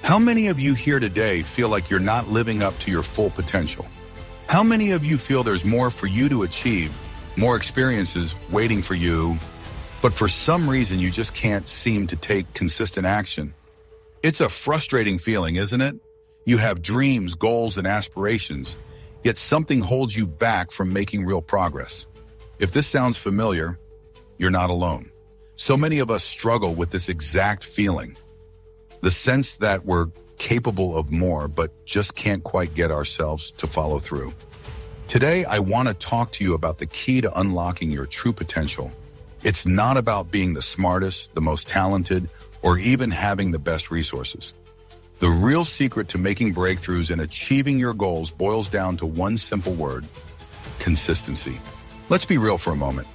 How many of you here today feel like you're not living up to your full potential? How many of you feel there's more for you to achieve, more experiences waiting for you, but for some reason you just can't seem to take consistent action? It's a frustrating feeling, isn't it? You have dreams, goals, and aspirations, yet something holds you back from making real progress. If this sounds familiar, you're not alone. So many of us struggle with this exact feeling. The sense that we're capable of more, but just can't quite get ourselves to follow through. Today, I want to talk to you about the key to unlocking your true potential. It's not about being the smartest, the most talented, or even having the best resources. The real secret to making breakthroughs and achieving your goals boils down to one simple word: consistency. Let's be real for a moment.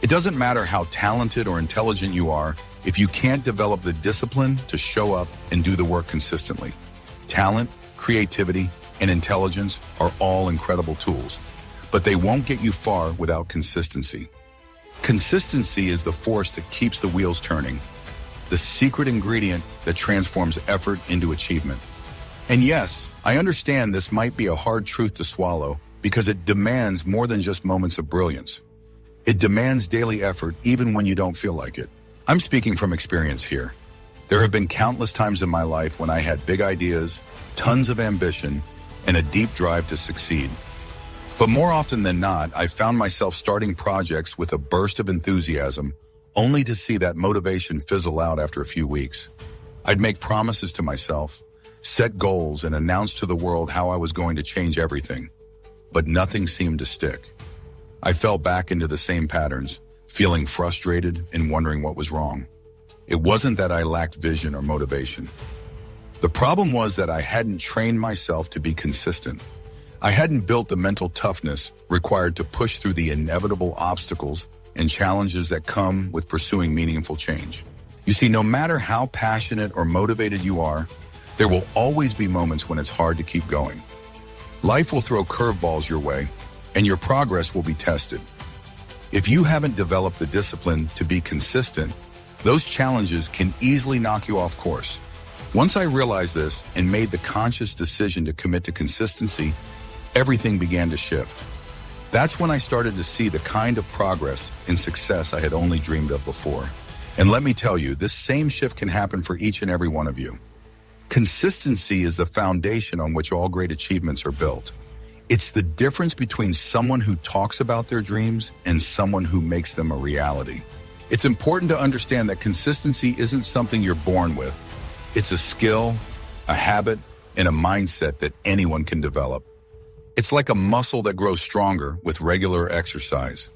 It doesn't matter how talented or intelligent you are if you can't develop the discipline to show up and do the work consistently. Talent, creativity, and intelligence are all incredible tools, but they won't get you far without consistency. Consistency is the force that keeps the wheels turning, the secret ingredient that transforms effort into achievement. And yes, I understand this might be a hard truth to swallow because it demands more than just moments of brilliance. It demands daily effort even when you don't feel like it. I'm speaking from experience here. There have been countless times in my life when I had big ideas, tons of ambition, and a deep drive to succeed. But more often than not, I found myself starting projects with a burst of enthusiasm, only to see that motivation fizzle out after a few weeks. I'd make promises to myself, set goals, and announce to the world how I was going to change everything. But nothing seemed to stick. I fell back into the same patterns, feeling frustrated and wondering what was wrong. It wasn't that I lacked vision or motivation. The problem was that I hadn't trained myself to be consistent. I hadn't built the mental toughness required to push through the inevitable obstacles and challenges that come with pursuing meaningful change. You see, no matter how passionate or motivated you are, there will always be moments when it's hard to keep going. Life will throw curveballs your way, and your progress will be tested. If you haven't developed the discipline to be consistent, those challenges can easily knock you off course. Once I realized this and made the conscious decision to commit to consistency, everything began to shift. That's when I started to see the kind of progress and success I had only dreamed of before. And let me tell you, this same shift can happen for each and every one of you. Consistency is the foundation on which all great achievements are built. It's the difference between someone who talks about their dreams and someone who makes them a reality. It's important to understand that consistency isn't something you're born with. It's a skill, a habit, and a mindset that anyone can develop. It's like a muscle that grows stronger with regular exercise.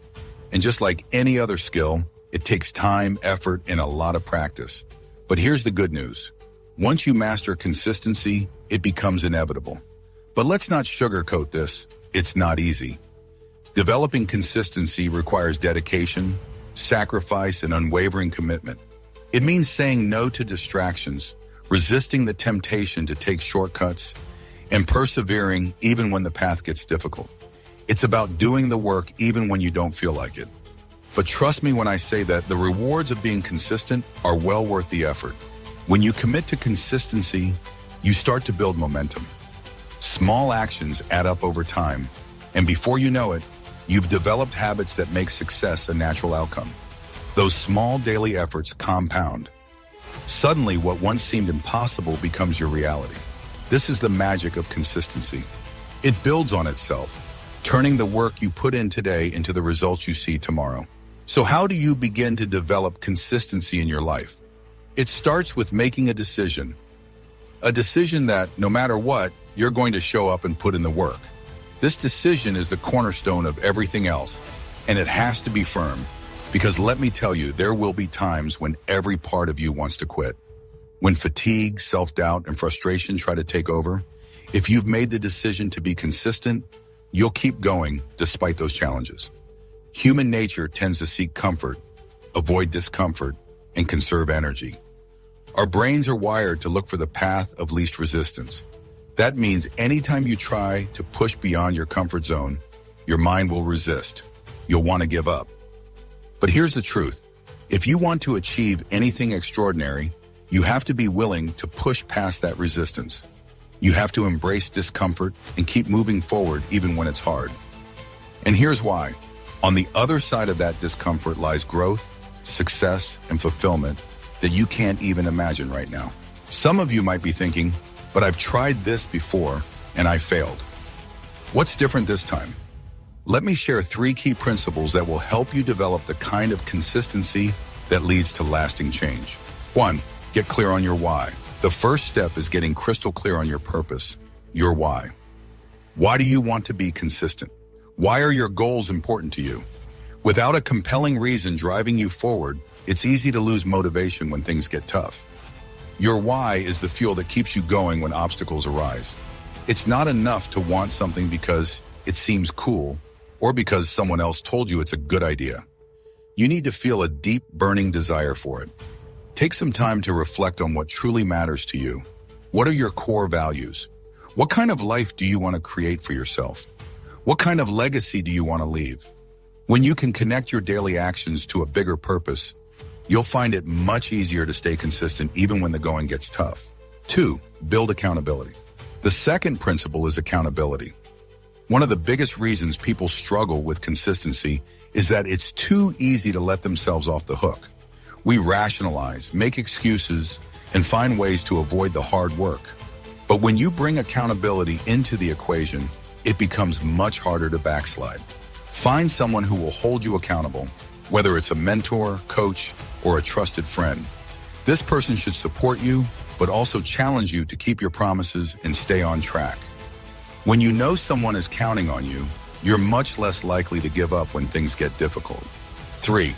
And just like any other skill, it takes time, effort, and a lot of practice. But here's the good news. Once you master consistency, it becomes inevitable. But let's not sugarcoat this. It's not easy. Developing consistency requires dedication, sacrifice, and unwavering commitment. It means saying no to distractions, resisting the temptation to take shortcuts, and persevering even when the path gets difficult. It's about doing the work even when you don't feel like it. But trust me when I say that the rewards of being consistent are well worth the effort. When you commit to consistency, you start to build momentum. Small actions add up over time, and before you know it, you've developed habits that make success a natural outcome. Those small daily efforts compound. Suddenly, what once seemed impossible becomes your reality. This is the magic of consistency. It builds on itself, turning the work you put in today into the results you see tomorrow. So how do you begin to develop consistency in your life? It starts with making a decision. A decision that, no matter what, you're going to show up and put in the work. This decision is the cornerstone of everything else, and it has to be firm, because let me tell you, there will be times when every part of you wants to quit. When fatigue, self-doubt, and frustration try to take over, if you've made the decision to be consistent, you'll keep going despite those challenges. Human nature tends to seek comfort, avoid discomfort, and conserve energy. Our brains are wired to look for the path of least resistance. That means anytime you try to push beyond your comfort zone, your mind will resist. You'll want to give up. But here's the truth. If you want to achieve anything extraordinary, You have to be willing to push past that resistance. You have to embrace discomfort and keep moving forward even when it's hard. And here's why. On the other side of that discomfort lies growth, success, and fulfillment that you can't even imagine right now. Some of you might be thinking, but I've tried this before and I failed. What's different this time? Let me share 3 key principles that will help you develop the kind of consistency that leads to lasting change. 1. Get clear on your why. The first step is getting crystal clear on your purpose, your why. Why do you want to be consistent? Why are your goals important to you? Without a compelling reason driving you forward, it's easy to lose motivation when things get tough. Your why is the fuel that keeps you going when obstacles arise. It's not enough to want something because it seems cool or because someone else told you it's a good idea. You need to feel a deep, burning desire for it. Take some time to reflect on what truly matters to you. What are your core values? What kind of life do you want to create for yourself? What kind of legacy do you want to leave? When you can connect your daily actions to a bigger purpose, you'll find it much easier to stay consistent even when the going gets tough. 2. Build accountability. The second principle is accountability. One of the biggest reasons people struggle with consistency is that it's too easy to let themselves off the hook. We rationalize, make excuses, and find ways to avoid the hard work. But when you bring accountability into the equation, it becomes much harder to backslide. Find someone who will hold you accountable, whether it's a mentor, coach, or a trusted friend. This person should support you, but also challenge you to keep your promises and stay on track. When you know someone is counting on you, you're much less likely to give up when things get difficult. 3.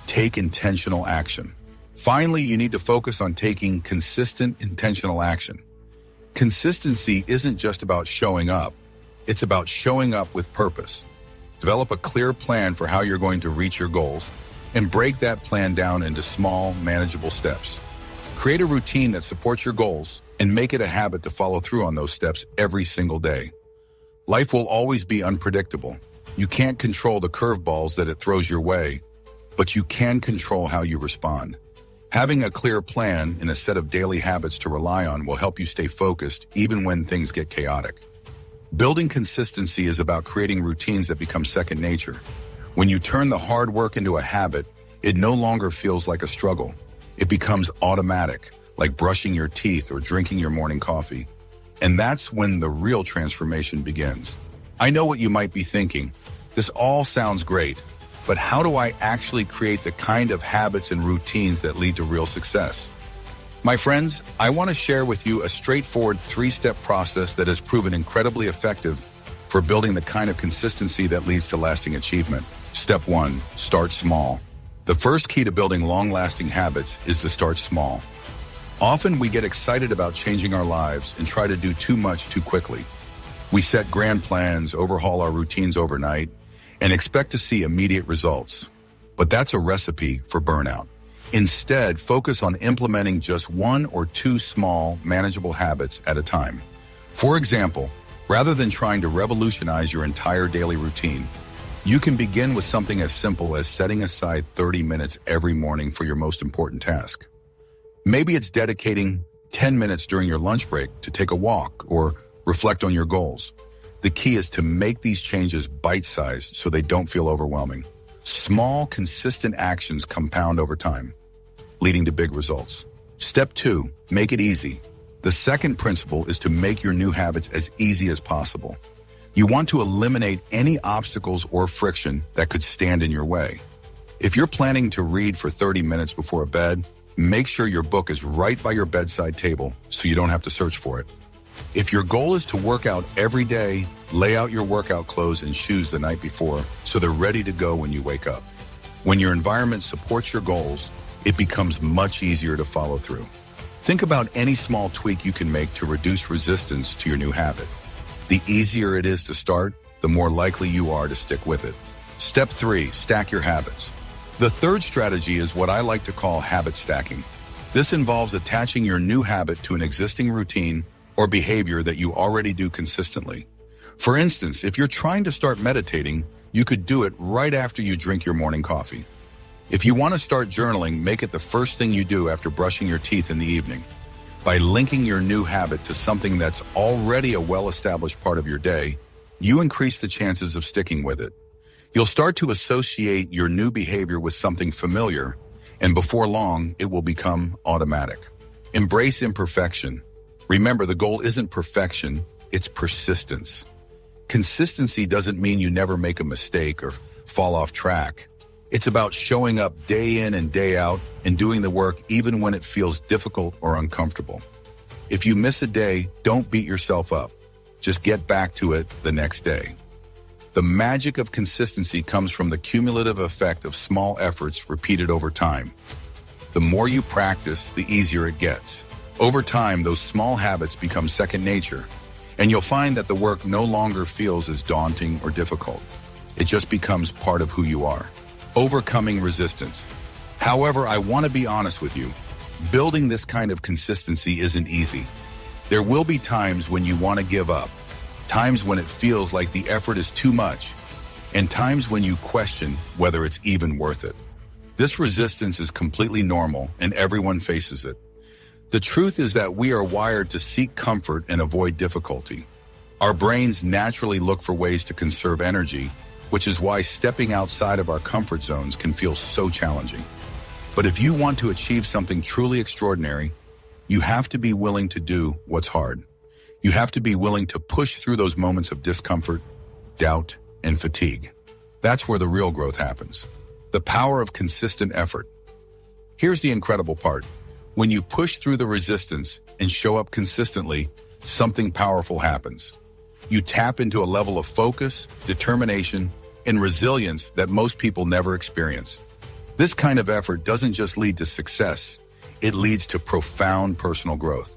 Take intentional action. Finally, you need to focus on taking consistent, intentional action. Consistency isn't just about showing up. It's about showing up with purpose. Develop a clear plan for how you're going to reach your goals and break that plan down into small, manageable steps. Create a routine that supports your goals and make it a habit to follow through on those steps every single day. Life will always be unpredictable. You can't control the curveballs that it throws your way, but you can control how you respond. Having a clear plan and a set of daily habits to rely on will help you stay focused even when things get chaotic. Building consistency is about creating routines that become second nature. When you turn the hard work into a habit, it no longer feels like a struggle. It becomes automatic, like brushing your teeth or drinking your morning coffee. And that's when the real transformation begins. I know what you might be thinking. This all sounds great, but how do I actually create the kind of habits and routines that lead to real success? My friends, I want to share with you a straightforward 3-step process that has proven incredibly effective for building the kind of consistency that leads to lasting achievement. Step 1, start small. The first key to building long-lasting habits is to start small. Often we get excited about changing our lives and try to do too much too quickly. We set grand plans, overhaul our routines overnight, and expect to see immediate results. But that's a recipe for burnout. Instead, focus on implementing just 1 or 2 small, manageable habits at a time. For example, rather than trying to revolutionize your entire daily routine, you can begin with something as simple as setting aside 30 minutes every morning for your most important task. Maybe it's dedicating 10 minutes during your lunch break to take a walk or reflect on your goals. The key is to make these changes bite-sized so they don't feel overwhelming. Small, consistent actions compound over time, leading to big results. Step 2, make it easy. The second principle is to make your new habits as easy as possible. You want to eliminate any obstacles or friction that could stand in your way. If you're planning to read for 30 minutes before bed, make sure your book is right by your bedside table so you don't have to search for it. If your goal is to work out every day, lay out your workout clothes and shoes the night before so they're ready to go when you wake up. When your environment supports your goals, it becomes much easier to follow through. Think about any small tweak you can make to reduce resistance to your new habit. The easier it is to start, the more likely you are to stick with it. Step 3, stack your habits. The third strategy is what I like to call habit stacking. This involves attaching your new habit to an existing routine or behavior that you already do consistently. For instance, if you're trying to start meditating, you could do it right after you drink your morning coffee. If you want to start journaling, make it the first thing you do after brushing your teeth in the evening. By linking your new habit to something that's already a well-established part of your day, you increase the chances of sticking with it. You'll start to associate your new behavior with something familiar, and before long, it will become automatic. Embrace imperfection. Remember, the goal isn't perfection, it's persistence. Consistency doesn't mean you never make a mistake or fall off track. It's about showing up day in and day out and doing the work even when it feels difficult or uncomfortable. If you miss a day, don't beat yourself up. Just get back to it the next day. The magic of consistency comes from the cumulative effect of small efforts repeated over time. The more you practice, the easier it gets. Over time, those small habits become second nature, and you'll find that the work no longer feels as daunting or difficult. It just becomes part of who you are. Overcoming resistance. However, I want to be honest with you. Building this kind of consistency isn't easy. There will be times when you want to give up, times when it feels like the effort is too much, and times when you question whether it's even worth it. This resistance is completely normal, and everyone faces it. The truth is that we are wired to seek comfort and avoid difficulty. Our brains naturally look for ways to conserve energy, which is why stepping outside of our comfort zones can feel so challenging. But if you want to achieve something truly extraordinary, you have to be willing to do what's hard. You have to be willing to push through those moments of discomfort, doubt, and fatigue. That's where the real growth happens. The power of consistent effort. Here's the incredible part. When you push through the resistance and show up consistently, something powerful happens. You tap into a level of focus, determination, and resilience that most people never experience. This kind of effort doesn't just lead to success, it leads to profound personal growth.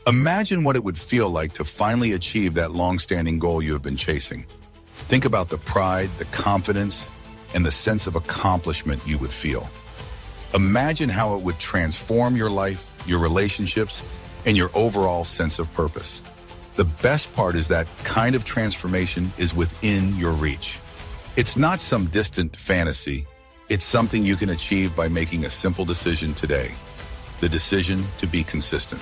Imagine what it would feel like to finally achieve that long-standing goal you have been chasing. Think about the pride, the confidence, and the sense of accomplishment you would feel. Imagine how it would transform your life, your relationships, and your overall sense of purpose. The best part is that kind of transformation is within your reach. It's not some distant fantasy. It's something you can achieve by making a simple decision today. The decision to be consistent.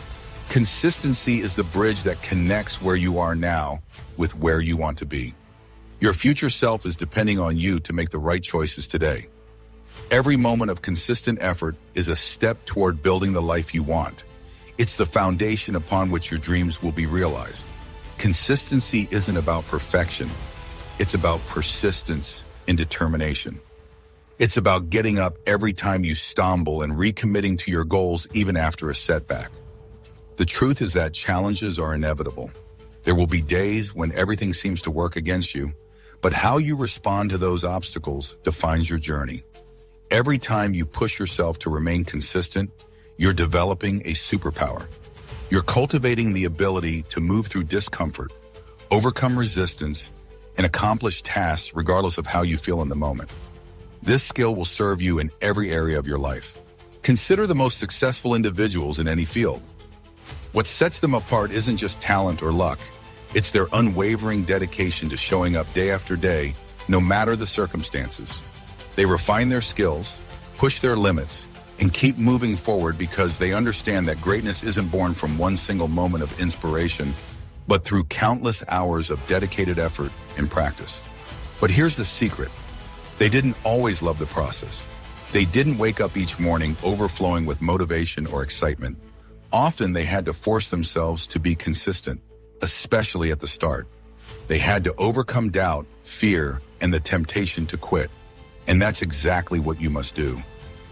Consistency is the bridge that connects where you are now with where you want to be. Your future self is depending on you to make the right choices today. Every moment of consistent effort is a step toward building the life you want. It's the foundation upon which your dreams will be realized. Consistency isn't about perfection. It's about persistence and determination. It's about getting up every time you stumble and recommitting to your goals even after a setback. The truth is that challenges are inevitable. There will be days when everything seems to work against you, but how you respond to those obstacles defines your journey. Every time you push yourself to remain consistent, you're developing a superpower. You're cultivating the ability to move through discomfort, overcome resistance, and accomplish tasks regardless of how you feel in the moment. This skill will serve you in every area of your life. Consider the most successful individuals in any field. What sets them apart isn't just talent or luck. It's their unwavering dedication to showing up day after day, no matter the circumstances. They refine their skills, push their limits, and keep moving forward because they understand that greatness isn't born from one single moment of inspiration, but through countless hours of dedicated effort and practice. But here's the secret. They didn't always love the process. They didn't wake up each morning overflowing with motivation or excitement. Often they had to force themselves to be consistent, especially at the start. They had to overcome doubt, fear, and the temptation to quit. And that's exactly what you must do.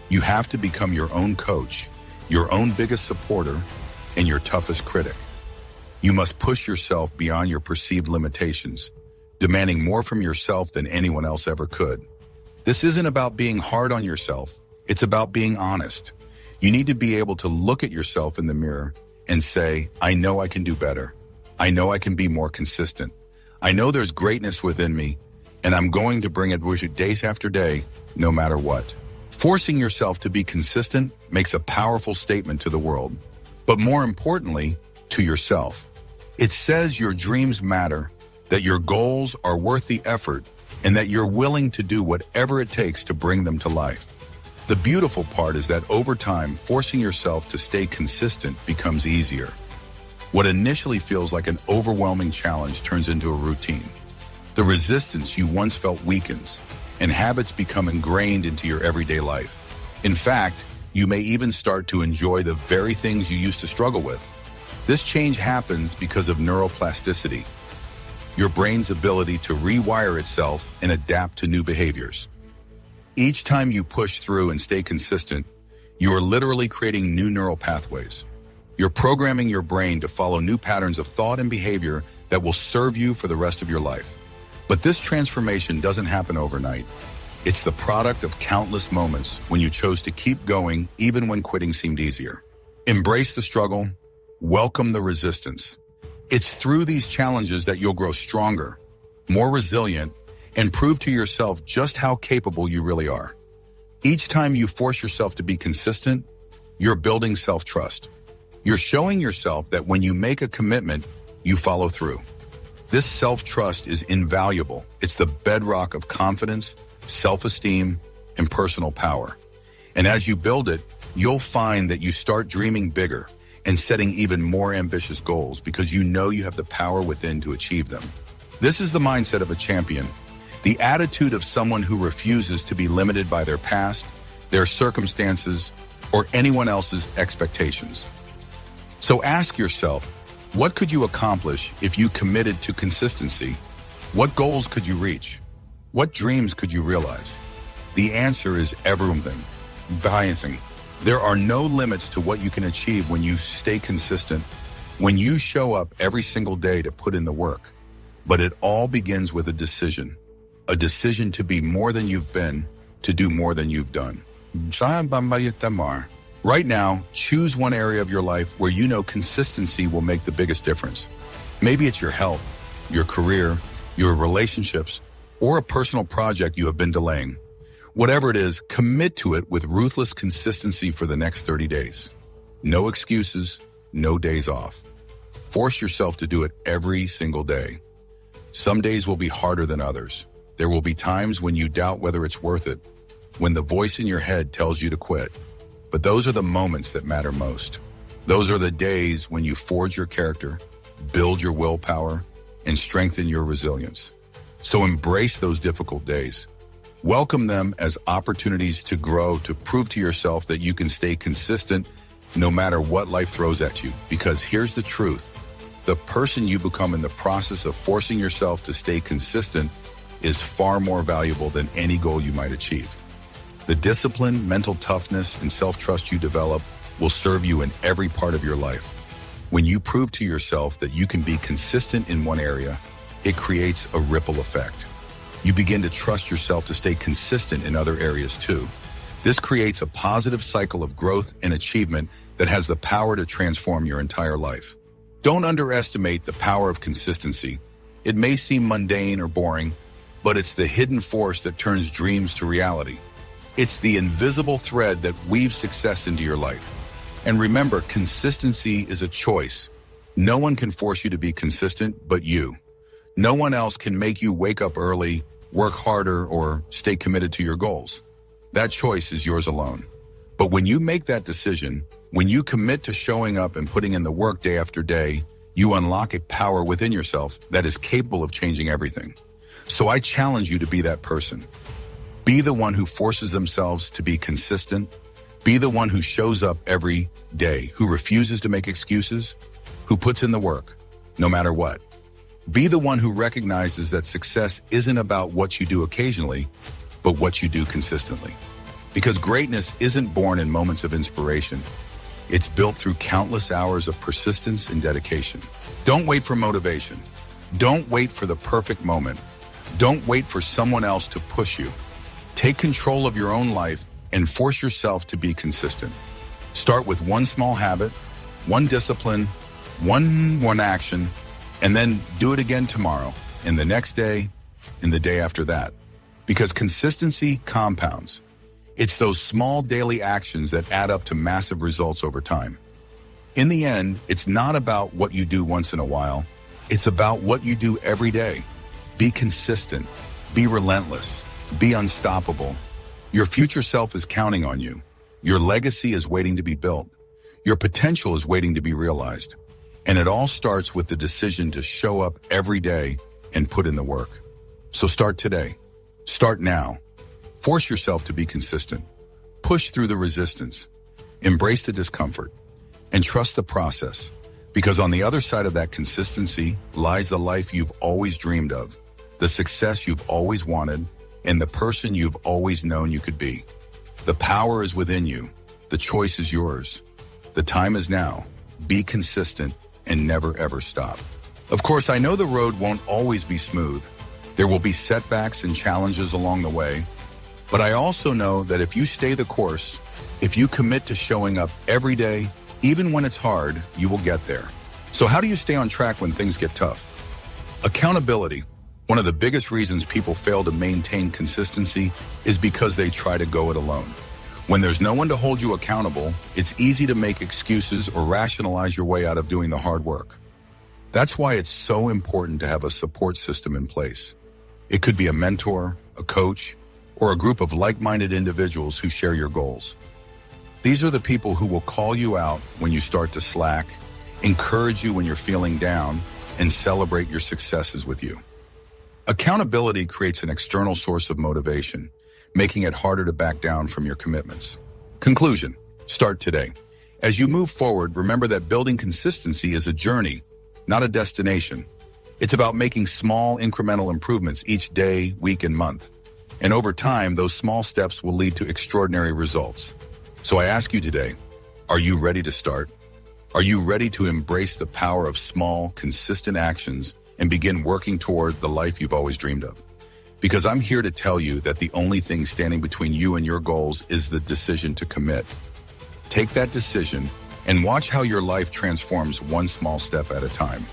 You have to become your own coach, your own biggest supporter, and your toughest critic. You must push yourself beyond your perceived limitations, demanding more from yourself than anyone else ever could. This isn't about being hard on yourself. It's about being honest. You need to be able to look at yourself in the mirror and say, I know I can do better. I know I can be more consistent. I know there's greatness within me, and I'm going to bring it with you days after day, no matter what. Forcing yourself to be consistent makes a powerful statement to the world, but more importantly, to yourself. It says your dreams matter, that your goals are worth the effort, and that you're willing to do whatever it takes to bring them to life. The beautiful part is that over time, forcing yourself to stay consistent becomes easier. What initially feels like an overwhelming challenge turns into a routine. The resistance you once felt weakens, and habits become ingrained into your everyday life. In fact, you may even start to enjoy the very things you used to struggle with. This change happens because of neuroplasticity, your brain's ability to rewire itself and adapt to new behaviors. Each time you push through and stay consistent, you are literally creating new neural pathways. You're programming your brain to follow new patterns of thought and behavior that will serve you for the rest of your life. But this transformation doesn't happen overnight. It's the product of countless moments when you chose to keep going even when quitting seemed easier. Embrace the struggle, welcome the resistance. It's through these challenges that you'll grow stronger, more resilient, and prove to yourself just how capable you really are. Each time you force yourself to be consistent, you're building self-trust. You're showing yourself that when you make a commitment, you follow through. This self-trust is invaluable. It's the bedrock of confidence, self-esteem, and personal power. And as you build it, you'll find that you start dreaming bigger and setting even more ambitious goals because you know you have the power within to achieve them. This is the mindset of a champion, the attitude of someone who refuses to be limited by their past, their circumstances, or anyone else's expectations. So ask yourself, what could you accomplish if you committed to consistency? What goals could you reach? What dreams could you realize? The answer is everything. Biasing. There are no limits to what you can achieve when you stay consistent, when you show up every single day to put in the work. But it all begins with a decision to be more than you've been, to do more than you've done. Right now, choose one area of your life where you know consistency will make the biggest difference. Maybe it's your health, your career, your relationships, or a personal project you have been delaying. Whatever it is, commit to it with ruthless consistency for the next 30 days. No excuses, no days off. Force yourself to do it every single day. Some days will be harder than others. There will be times when you doubt whether it's worth it, when the voice in your head tells you to quit. But those are the moments that matter most. Those are the days when you forge your character, build your willpower, and strengthen your resilience. So embrace those difficult days. Welcome them as opportunities to grow, to prove to yourself that you can stay consistent no matter what life throws at you. Because here's the truth. The person you become in the process of forcing yourself to stay consistent is far more valuable than any goal you might achieve. The discipline, mental toughness, and self-trust you develop will serve you in every part of your life. When you prove to yourself that you can be consistent in one area, it creates a ripple effect. You begin to trust yourself to stay consistent in other areas too. This creates a positive cycle of growth and achievement that has the power to transform your entire life. Don't underestimate the power of consistency. It may seem mundane or boring, but it's the hidden force that turns dreams to reality. It's the invisible thread that weaves success into your life. And remember, consistency is a choice. No one can force you to be consistent but you. No one else can make you wake up early, work harder, or stay committed to your goals. That choice is yours alone. But when you make that decision, when you commit to showing up and putting in the work day after day, you unlock a power within yourself that is capable of changing everything. So I challenge you to be that person. Be the one who forces themselves to be consistent. Be the one who shows up every day, who refuses to make excuses, who puts in the work, no matter what. Be the one who recognizes that success isn't about what you do occasionally, but what you do consistently. Because greatness isn't born in moments of inspiration. It's built through countless hours of persistence and dedication. Don't wait for motivation. Don't wait for the perfect moment. Don't wait for someone else to push you. Take control of your own life and force yourself to be consistent. Start with one small habit, one discipline, one action, and then do it again tomorrow, and the next day, and the day after that. Because consistency compounds. It's those small daily actions that add up to massive results over time. In the end, it's not about what you do once in a while. It's about what you do every day. Be consistent. Be relentless. Be unstoppable. Your future self is counting on you. Your legacy is waiting to be built. Your potential is waiting to be realized. And it all starts with the decision to show up every day and put in the work. So start today. Start now. Force yourself to be consistent. Push through the resistance. Embrace the discomfort. And trust the process. Because on the other side of that consistency lies the life you've always dreamed of, the success you've always wanted, and the person you've always known you could be. The power is within you. The choice is yours. The time is now. Be consistent and never ever stop. Of course, I know the road won't always be smooth. There will be setbacks and challenges along the way. But I also know that if you stay the course, if you commit to showing up every day, even when it's hard, you will get there. So how do you stay on track when things get tough? Accountability. One of the biggest reasons people fail to maintain consistency is because they try to go it alone. When there's no one to hold you accountable, it's easy to make excuses or rationalize your way out of doing the hard work. That's why it's so important to have a support system in place. It could be a mentor, a coach, or a group of like-minded individuals who share your goals. These are the people who will call you out when you start to slack, encourage you when you're feeling down, and celebrate your successes with you. Accountability creates an external source of motivation, making it harder to back down from your commitments. Conclusion: start today. As you move forward, remember that building consistency is a journey, not a destination. It's about making small incremental improvements each day, week, and month. And over time, those small steps will lead to extraordinary results. So I ask you today, are you ready to start? Are you ready to embrace the power of small, consistent actions and begin working toward the life you've always dreamed of? Because I'm here to tell you that the only thing standing between you and your goals is the decision to commit. Take that decision and watch how your life transforms one small step at a time.